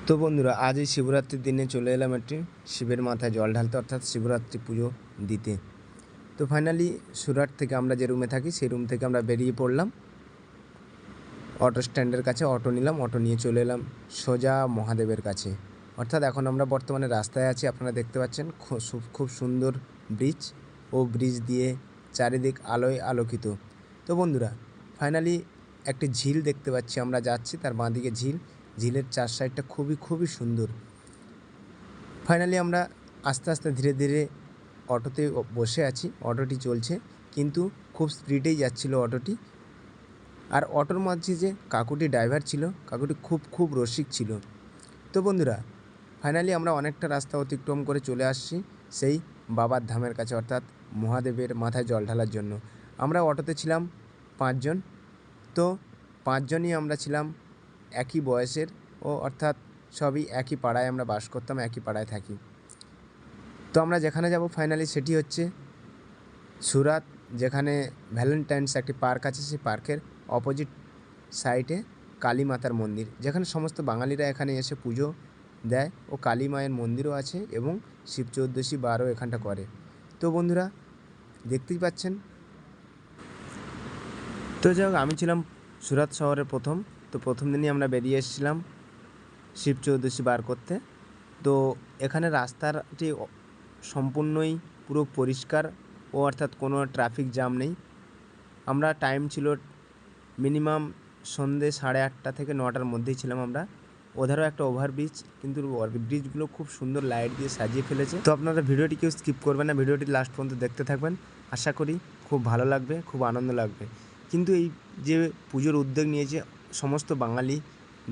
তো বন্ধুরা, আজ এই শিবরাত্রির দিনে চলে এলাম একটি শিবের মাথায় জল ঢালতে, অর্থাৎ শিবরাত্রি পুজো দিতে। তো ফাইনালি সুরাট থেকে আমরা যে রুমে থাকি সেই রুম থেকে আমরা বেরিয়ে পড়লাম অটো স্ট্যান্ডের কাছে। অটো নিলাম, অটো নিয়ে চলে এলাম সোজা মহাদেবের কাছে। অর্থাৎ এখন আমরা বর্তমানে রাস্তায় আছি, আপনারা দেখতে পাচ্ছেন খুব সুন্দর ব্রিজ, ও ব্রিজ দিয়ে চারিদিক আলোয় আলোকিত। তো বন্ধুরা, ফাইনালি একটি ঝিল দেখতে পাচ্ছি, আমরা যাচ্ছি তার বাঁদিকে ঝিল, ঝিলের চার সাইডটা খুবই সুন্দর। ফাইনালি আমরা আস্তে আস্তে ধীরে ধীরে অটোতে বসে আছি, অটোটি চলছে কিন্তু খুব স্পিডেই যাচ্ছিল অটোটি। আর অটোর মাঝে যে কাকুটি ড্রাইভার ছিল, কাকুটি খুব রসিক ছিল। তো বন্ধুরা, ফাইনালি আমরা অনেকটা রাস্তা অতিক্রম করে চলে আসছি সেই বাবার ধামের কাছে, অর্থাৎ মহাদেবের মাথায় জল ঢালার জন্য। আমরা অটোতে ছিলাম 5 জন। তো 5 জনই আমরা ছিলাম একই বয়সের, ও অর্থাৎ সবই একই পাড়ায় আমরা বাস করতাম, একই পাড়ায় থাকি। তো আমরা যেখানে যাব ফাইনালি সেটি হচ্ছে সুরাত, যেখানে ভ্যালেন্টাইন্স একটি পার্ক আছে, সেই পার্কের অপোজিট সাইডে কালী মাতার মন্দির, যেখানে সমস্ত বাঙালিরা এখানে এসে পুজো দেয়, ও কালী মায়ের মন্দিরও আছে এবং শিব চৌদ্দশী বারও এখানটা করে। তো বন্ধুরা, দেখতেই পাচ্ছেন। তো যাই হোক, আমি ছিলাম সুরাত শহরের প্রথম দিনই আমরা বেরিয়ে এসেছিলাম শিব চৌদ্দশী বার করতে। তো এখানে রাস্তাটি সম্পূর্ণই পুরো পরিষ্কার, ও অর্থাৎ কোনো ট্রাফিক জ্যাম নেই। আমরা টাইম ছিল মিনিমাম সন্ধ্যে 8:30 থেকে 9টার মধ্যেই ছিলাম আমরা। ওধারও একটা ওভারব্রিজ, কিন্তু ব্রিজগুলো খুব সুন্দর লাইট দিয়ে সাজিয়ে ফেলেছে। তো আপনারা ভিডিওটি কেউ স্কিপ করবেন না, ভিডিওটি লাস্ট পর্যন্ত দেখতে থাকবেন। আশা করি খুব ভালো লাগবে, খুব আনন্দ লাগবে। কিন্তু এই যে পুজোর উদ্যোগ নিয়েছে সমস্ত বাঙালি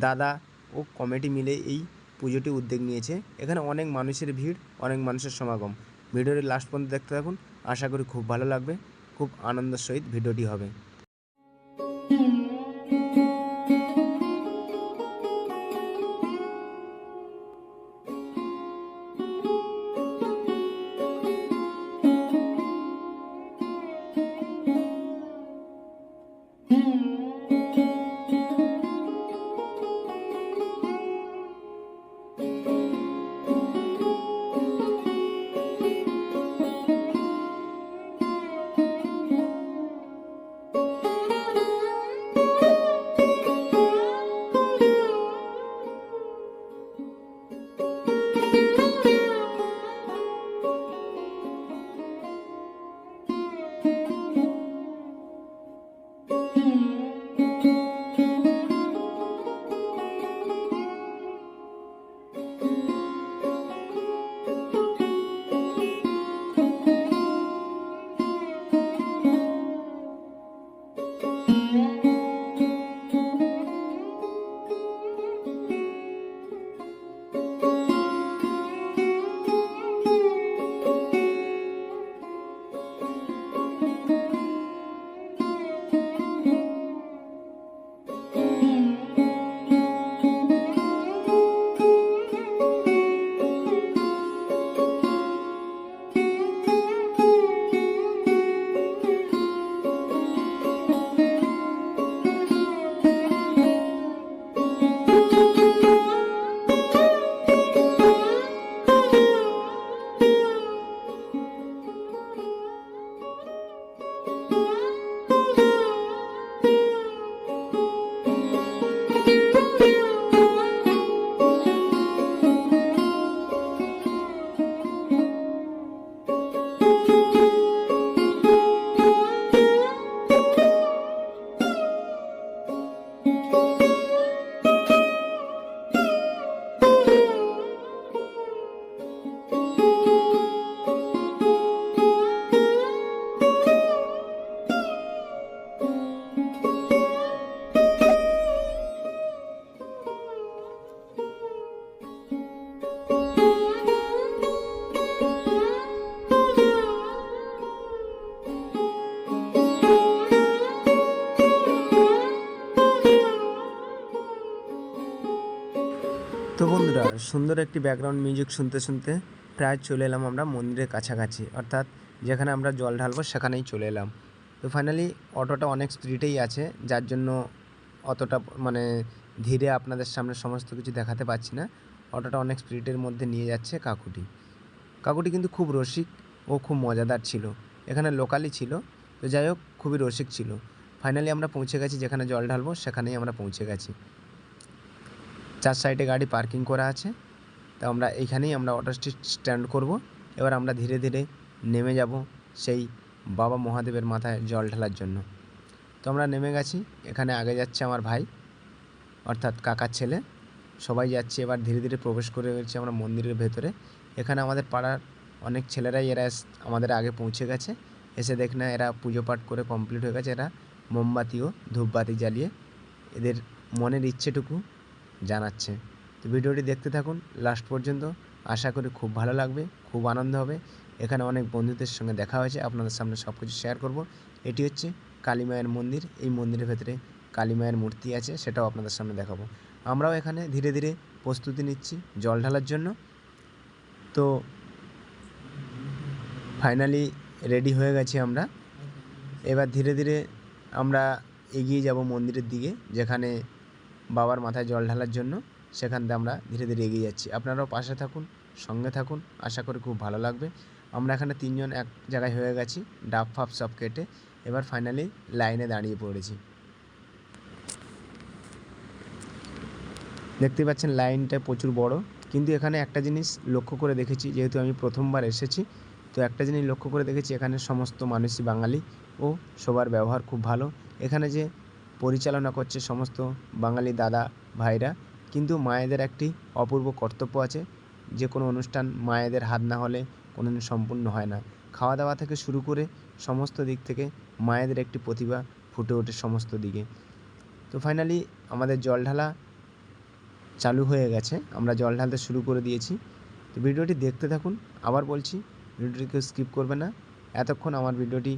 দাদা ও কমিটি মিলে, এই পুজোটি উদ্যোগ নিয়েছে। এখানে অনেক মানুষের ভিড়, অনেক মানুষের সমাগম। ভিডিওটি লাস্ট পর্যন্ত দেখতে থাকুন, আশা করি খুব ভালো লাগবে, খুব আনন্দের সহিত ভিডিওটি হবে। তো বন্ধুরা, সুন্দর একটি ব্যাকগ্রাউন্ড মিউজিক শুনতে শুনতে প্রায় চলে এলাম আমরা মন্দিরের কাছাকাছি, অর্থাৎ যেখানে আমরা জল ঢালবো সেখানেই চলে এলাম। তো ফাইনালি অটোটা অনেক স্পিডেই আছে, যার জন্য অতটা ধীরে আপনাদের সামনে সমস্ত কিছু দেখাতে পারছি না। অটোটা অনেক স্পিডের মধ্যে নিয়ে যাচ্ছে কাকুটি কিন্তু খুব রসিক ও খুব মজাদার ছিল। এখানে লোকালই ছিল, তো যাই হোক খুবই রসিক ছিল। ফাইনালি আমরা পৌঁছে গেছি যেখানে জল ঢালবো, সেখানেই আমরা পৌঁছে গেছি। 4 সাইডে গাড়ি পার্কিং করা আছে, তো আমরা এইখানেই আমরা অটোটি স্ট্যান্ড করব। এবার আমরা ধীরে ধীরে নেমে যাব সেই বাবা মহাদেবের মাথায় জল ঢালার জন্য। তো আমরা নেমে গেছি। এখানে আগে যাচ্ছে আমার ভাই, অর্থাৎ কাকার ছেলে। সবাই যাচ্ছি, এবার ধীরে ধীরে প্রবেশ করে গেছি আমরা মন্দিরের ভেতরে। এখানে আমাদের পাড়ার অনেক ছেলেরাই এরা আমাদের আগে পৌঁছে গেছে। এসে দেখ না এরা পুজো পাঠ করে কমপ্লিট হয়ে গেছে। এরা মোমবাতি ও ধূপবাতি জ্বালিয়ে এদের মনের ইচ্ছেটুকু জানাচ্ছে। তো ভিডিওটি দেখতে থাকুন লাস্ট পর্যন্ত, আশা করি খুব ভালো লাগবে, খুব আনন্দ হবে। এখানে অনেক বন্ধুদের সঙ্গে দেখা হয়েছে, আপনাদের সামনে সব কিছু শেয়ার করব। এটি হচ্ছে কালী মায়ের মন্দির। এই মন্দিরের ভেতরে কালী মায়ের মূর্তি আছে, সেটাও আপনাদের সামনে দেখাবো। আমরাও এখানে ধীরে ধীরে প্রস্তুতি নিচ্ছি জল ঢালার জন্য। তো ফাইনালি রেডি হয়ে গেছি আমরা। এবার ধীরে ধীরে আমরা এগিয়ে যাব মন্দিরের দিকে, যেখানে বাবার মাথায় জল ঢালার জন্য। সেখান থেকে আমরা ধীরে ধীরে এগিয়ে যাচ্ছি। আপনারাও পাশে থাকুন, সঙ্গে থাকুন, আশা করি খুব ভালো লাগবে। আমরা এখানে 3 জন এক জায়গায় হয়ে গেছি, ডাব ফাপ সব কেটে। এবার ফাইনালি লাইনে দাঁড়িয়ে পড়েছি। দেখতে পাচ্ছেন লাইনটা প্রচুর বড়, কিন্তু এখানে একটা জিনিস লক্ষ্য করে দেখেছি, যেহেতু আমি প্রথমবার এসেছি, তো একটা জিনিস লক্ষ্য করে দেখেছি, এখানে সমস্ত মানুষই বাঙালি ও সবার ব্যবহার খুব ভালো। এখানে যে পরিচালনা করছে সমস্ত বাঙালি দাদা ভাইরা, কিন্তু মায়েদের একটি অপূর্ব কর্তব্য আছে। যে কোনো অনুষ্ঠান মায়েদের হাত না হলে কোনোদিন সম্পূর্ণ হয় না। খাওয়া দাওয়া থেকে শুরু করে সমস্ত দিক থেকে মায়েদের একটি প্রতিভা ফুটে ওঠে সমস্ত দিকে। তো ফাইনালি আমাদের জল ঢালা চালু হয়ে গেছে, আমরা জল ঢালতে শুরু করে দিয়েছি। তো ভিডিওটি দেখতে থাকুন। আবার বলছি, ভিডিওটি কেউ স্কিপ করবে না। এতক্ষণ আমার ভিডিওটি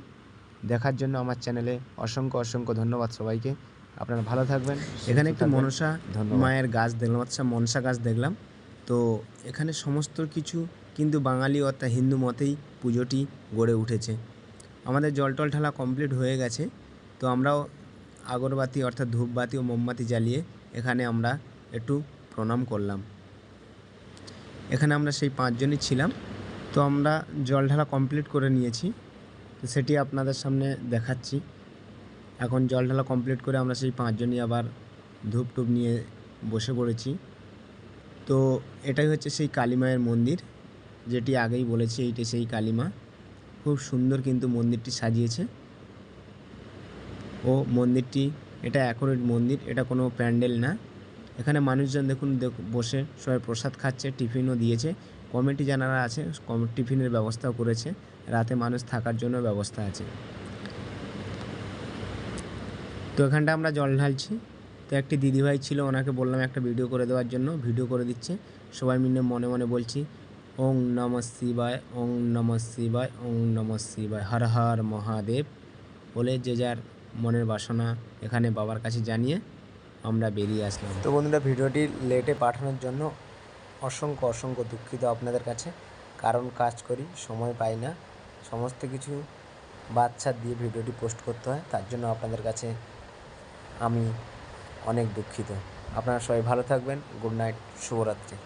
দেখার জন্য আমার চ্যানেলে অসংখ্য ধন্যবাদ সবাইকে। আপনারা ভালো থাকবেন। এখানে একটি মনসা মায়ের গাছ দেখলাম, আচ্ছা মনসা গাছ দেখলাম। তো এখানে সমস্ত কিছু কিন্তু বাঙালি অর্থাৎ হিন্দু মতেই পুজোটি গড়ে উঠেছে। আমাদের জল টল ঢালা কমপ্লিট হয়ে গেছে। তো আমরাও আগরবাতি অর্থাৎ ধূপবাতি ও মোমবাতি জ্বালিয়ে এখানে আমরা একটু প্রণাম করলাম। এখানে আমরা সেই 5 জনই ছিলাম। তো আমরা জল ঢালা কমপ্লিট করে নিয়েছি, তো সেটি আপনাদের সামনে দেখাচ্ছি। এখন জল ঢালা কমপ্লিট করে আমরা সেই 5 জনই আবার ধূপ টুপ নিয়ে বসে পড়েছি। তো এটাই হচ্ছে সেই কালী মায়ের মন্দির, যেটি আগেই বলেছি, এইটা সেই কালী মা। খুব সুন্দর কিন্তু মন্দিরটি সাজিয়েছে। ও মন্দিরটি এটা অ্যাকুরেট মন্দির, এটা কোনো প্যান্ডেল না। এখানে মানুষজন দেখুন বসে সবাই প্রসাদ খাচ্ছে, টিফিনও দিয়েছে। কমিটি যারা আছে টিফিনের ব্যবস্থাও করেছে, রাতে মানুষ থাকার জন্য ব্যবস্থা আছে। তো এখানটা আমরা জল ঢালছি। তো একটি দিদিভাই ছিল, ওনাকে বললাম একটা ভিডিও করে দেওয়ার জন্য, ভিডিও করে দিচ্ছে। সবাই মিলে মনে মনে বলছি ওং নমঃ শিবায়, ওং নমঃ শিবায়, ওং নমঃ শিবায়, হর হর মহাদেব বলে যে যার মনের বাসনা এখানে বাবার কাছে জানিয়ে আমরা বেরিয়ে আসলাম। তো বন্ধুরা, ভিডিওটি লেটে পাঠানোর জন্য অসংখ্য দুঃখিত আপনাদের কাছে, কারণ কাজ করি, সময় পাই না, সমস্ত কিছু বাচ্চা দিয়ে ভিডিওটি পোস্ট করতে হয়, তার জন্য আপনাদের কাছে আমি অনেক দুঃখিত। আপনারা সবাই ভালো থাকবেন। গুড নাইট, শুভরাত্রি।